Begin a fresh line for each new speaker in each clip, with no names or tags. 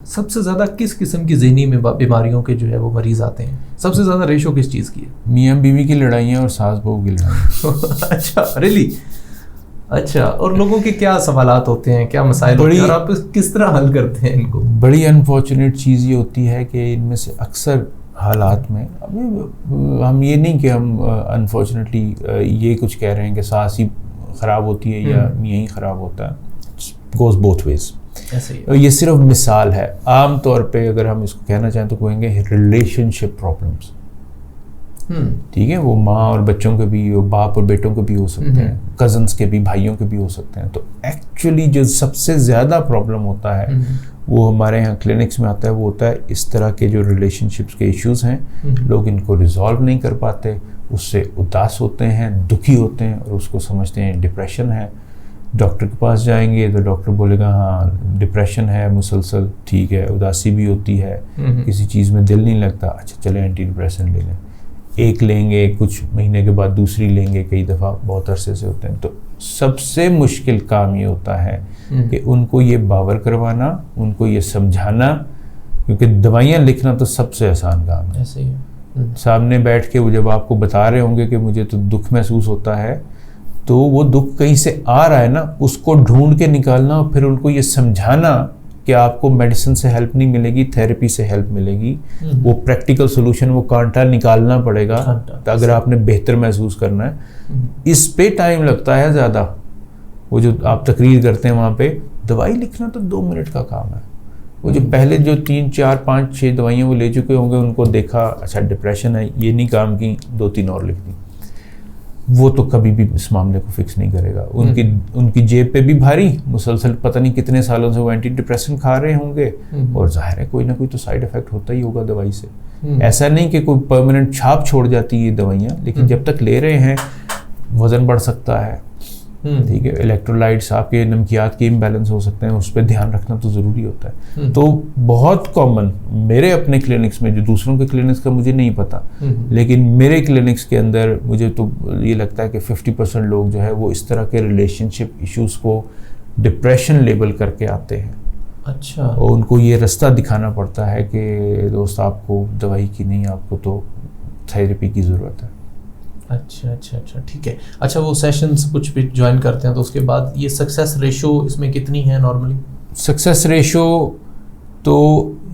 सबसे ज़्यादा किस किस्म की ज़हनी में बीमारियों के जो है वो मरीज़ आते हैं? सबसे ज़्यादा रेशो किस चीज़ की है?
मियाँ बीवी की लड़ाइयाँ और सास बहू की लड़ाइयाँ।
अच्छा, रियली? अच्छा, और लोगों के क्या सवालात होते हैं, क्या मसाइल होते हैं और आप किस तरह हल करते हैं इनको?
बड़ी अनफॉर्चुनेट चीज़ ये होती है कि इनमें से अक्सर हालात में, अभी हम ये नहीं कि हम अनफॉर्चुनेटली ये कुछ कह रहे हैं कि सास ही ख़राब होती है या मियाँ ही ख़राब होता है, गोज़ बोथ वेज। ये सिर्फ मिसाल है। आम तौर पे अगर हम इसको कहना चाहें तो कहेंगे रिलेशनशिप प्रॉब्लम्स। ठीक है, वो माँ और बच्चों के भी, बाप और बेटों के भी हो सकते हैं, कजन्स के भी, भाइयों के भी हो सकते हैं। तो एक्चुअली जो सबसे ज़्यादा प्रॉब्लम होता है वो हमारे यहाँ क्लिनिक्स में आता है, वो होता है इस तरह के जो रिलेशनशिप्स के इश्यूज़ हैं, लोग इनको रिजॉल्व नहीं कर पाते, उससे उदास होते हैं, दुखी होते हैं और उसको समझते हैं डिप्रेशन है। डॉक्टर के पास जाएंगे तो डॉक्टर बोलेगा हाँ डिप्रेशन है मुसलसल, ठीक है, उदासी भी होती है, किसी चीज़ में दिल नहीं लगता, अच्छा चले एंटी डिप्रेशन ले लें। एक लेंगे, कुछ महीने के बाद दूसरी लेंगे, कई दफ़ा बहुत अरसे से होते हैं। तो सबसे मुश्किल काम ये होता है कि उनको ये बावर करवाना, उनको ये समझाना, क्योंकि दवाइयाँ लिखना तो सबसे आसान काम है।
ऐसे ही
सामने बैठ के वो जब आपको बता रहे होंगे कि मुझे तो दुख महसूस होता है, तो वो दुख कहीं से आ रहा है ना, उसको ढूंढ के निकालना और फिर उनको ये समझाना कि आपको मेडिसिन से हेल्प नहीं मिलेगी, थेरेपी से हेल्प मिलेगी, वो प्रैक्टिकल सोल्यूशन, वो कांटा निकालना पड़ेगा अगर आपने बेहतर महसूस करना है। इस पे टाइम लगता है ज़्यादा। वो जो आप तकरीर करते हैं वहाँ पे, दवाई लिखना तो 2 मिनट का काम है। वो जो पहले जो 3, 4, 5, 6 दवाइयाँ वो ले चुके होंगे, उनको देखा अच्छा डिप्रेशन है, ये नहीं काम की, 2-3 और लिख दी, वो तो कभी भी इस मामले को फिक्स नहीं करेगा। उनकी जेब पे भी भारी, मुसलसल पता नहीं कितने सालों से वो एंटी डिप्रेशन खा रहे होंगे, और जाहिर है कोई ना कोई तो साइड इफेक्ट होता ही होगा दवाई से। ऐसा नहीं कि कोई परमानेंट छाप छोड़ जाती है ये दवाइयाँ, लेकिन जब तक ले रहे हैं वजन बढ़ सकता है, ठीक है, इलेक्ट्रोलाइट्स, आपके नमकियात के इम्बैलेंस हो सकते हैं, उस पर ध्यान रखना तो ज़रूरी होता है। तो बहुत कॉमन मेरे अपने क्लिनिक्स में, जो दूसरों के क्लिनिक्स का मुझे नहीं पता, लेकिन मेरे क्लिनिक्स के अंदर मुझे तो ये लगता है कि 50% लोग जो है वो इस तरह के रिलेशनशिप इश्यूज़ को डिप्रेशन लेबल करके आते हैं।
अच्छा।
और उनको ये रास्ता दिखाना पड़ता है कि दोस्त आपको दवाई की नहीं, आपको तो थेरेपी की ज़रूरत है।
अच्छा, ठीक है। अच्छा, वो सेशंस कुछ भी ज्वाइन करते हैं तो उसके बाद ये सक्सेस रेशो इसमें कितनी है नॉर्मली?
सक्सेस रेशो तो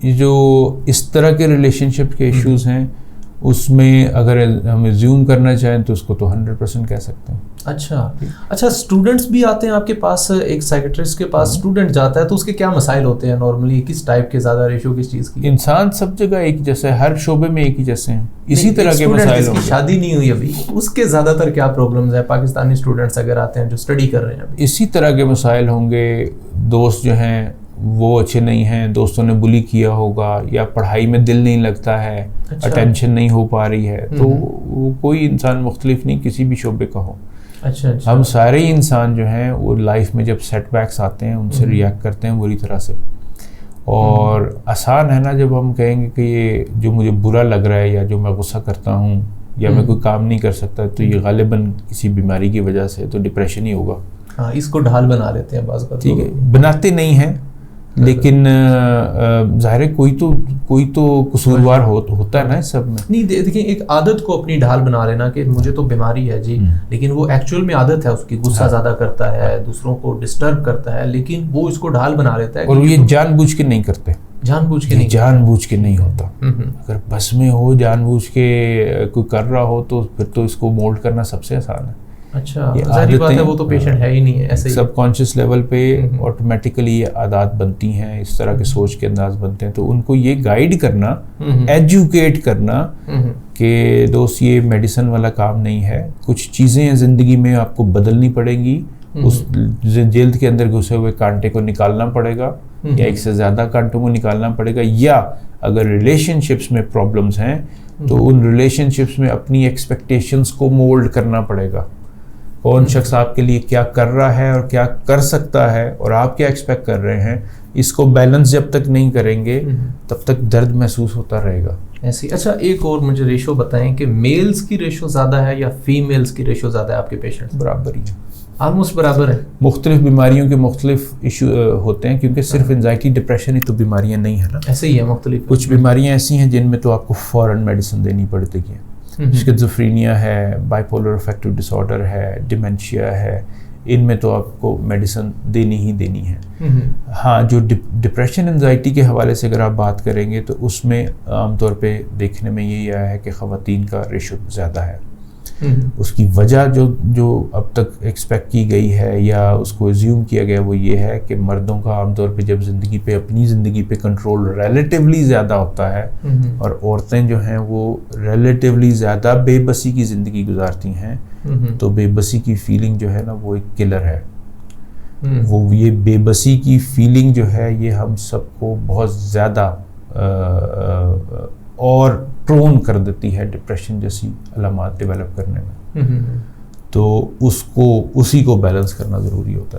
जो इस तरह के रिलेशनशिप के इश्यूज़ हैं उसमें अगर हम एज्यूम करना चाहें तो उसको तो 100% कह सकते हैं।
अच्छा, स्टूडेंट्स भी आते हैं आपके पास? एक साइकेट्रिस्ट के पास स्टूडेंट जाता है तो उसके क्या मसाइल होते हैं नॉर्मली? किस टाइप के ज़्यादा रेशो किस चीज़ की?
इंसान सब जगह एक जैसे, हर शोबे में एक ही जैसे हैं, इसी तरह के मसाइल होंगे।
शादी नहीं हुई अभी, उसके ज़्यादातर क्या प्रॉब्लम्स है? पाकिस्तानी स्टूडेंट्स अगर आते हैं जो स्टडी कर रहे हैं अभी,
इसी तरह के मसाइल होंगे। दोस्त जो हैं वो अच्छे नहीं हैं, दोस्तों ने बुली किया होगा, या पढ़ाई में दिल नहीं लगता है, अटेंशन नहीं हो पा रही है। तो वो कोई इंसान मुख्तलिफ नहीं, किसी भी शोबे का हो।
अच्छा।
हम सारे ही इंसान जो हैं वो लाइफ में जब सेटबैक्स आते हैं उनसे रिएक्ट करते हैं बुरी तरह से। और आसान है ना जब हम कहेंगे कि ये जो मुझे बुरा लग रहा है या जो मैं गुस्सा करता हूँ या मैं कोई काम नहीं कर सकता, तो ये गालिबन किसी बीमारी की वजह से तो डिप्रेशन ही होगा।
हाँ, इसको ढाल बना लेते हैं बाज़।
ठीक है, बनाते नहीं हैं, लेकिन ज़ाहिर है कोई तो कसूरवार होता है ना इस सब में।
नहीं, देखिए, एक आदत को अपनी ढाल बना लेना कि मुझे तो बीमारी है जी, लेकिन वो एक्चुअल में आदत है उसकी, गुस्सा ज़्यादा करता है, दूसरों को डिस्टर्ब करता है, लेकिन वो इसको ढाल बना लेता है।
और ये जानबूझ के नहीं करते,
जानबूझ के नहीं होता।
अगर बस में हो, जानबूझ के कोई कर रहा हो तो फिर तो इसको मोल्ड करना सबसे आसान है।
अच्छा, जाहिर बात है, वो तो पेशेंट है ही नहीं है, ऐसे ही
सबकॉन्शियस लेवल पे ऑटोमेटिकली ये आदत बनती हैं, इस तरह के सोच के अंदाज बनते हैं। तो उनको ये गाइड करना, एजुकेट करना कि दोस्त ये मेडिसिन वाला काम नहीं है, कुछ चीज़ें ज़िंदगी में आपको बदलनी पड़ेंगी, उस जल्द के अंदर घुसे हुए कांटे को निकालना पड़ेगा, या एक से ज़्यादा कांटों को निकालना पड़ेगा, या अगर रिलेशनशिप्स में प्रॉब्लम्स हैं तो उन रिलेशनशिप्स में अपनी एक्सपेक्टेशंस को मोल्ड करना पड़ेगा। कौन शख्स आपके लिए क्या कर रहा है और क्या कर सकता है और आप क्या एक्सपेक्ट कर रहे हैं, इसको बैलेंस जब तक नहीं करेंगे तब तक दर्द महसूस होता रहेगा।
ऐसी। अच्छा, एक और मुझे रेशो बताएं कि मेल्स की रेशो ज़्यादा है या फीमेल्स की रेशो ज़्यादा है आपके पेशेंट्स?
बराबर ही है।
ऑलमोस्ट बराबर है।
मुख्तलिफ बीमारियों के मुख्तलिफ इशू होते हैं, क्योंकि सिर्फ एंजाइटी डिप्रेशन ही तो बीमारियां नहीं है ना,
ऐसे ही है मुख्तलिफ।
कुछ बीमारियां ऐसी हैं जिनमें तो आपको फ़ौरन मेडिसिन देनी पड़ती है। स्किज़ोफ्रेनिया है, बाइपोलर अफेक्टिव डिसऑर्डर है, डिमेंशिया है, इनमें तो आपको मेडिसिन देनी ही देनी है। हाँ, जो डिप्रेशन एंजाइटी के हवाले से अगर आप बात करेंगे तो उसमें आमतौर पे देखने में यही आया है कि ख़वातीन का रेशो ज़्यादा है। उसकी वजह जो अब तक एक्सपेक्ट की गई है या उसको एज्यूम किया गया वो ये है कि मर्दों का आमतौर पे जब अपनी ज़िंदगी पे कंट्रोल रिलेटिवली ज़्यादा होता है और औरतें जो हैं वो रिलेटिवली ज़्यादा बेबसी की ज़िंदगी गुजारती हैं, तो बेबसी की फीलिंग जो है ना वो एक किलर है। वो ये बेबसी की फीलिंग जो है ये हम सबको बहुत ज़्यादा और प्रोन कर देती है डिप्रेशन जैसी अलामात डेवलप करने में। तो उसी को बैलेंस करना ज़रूरी होता है।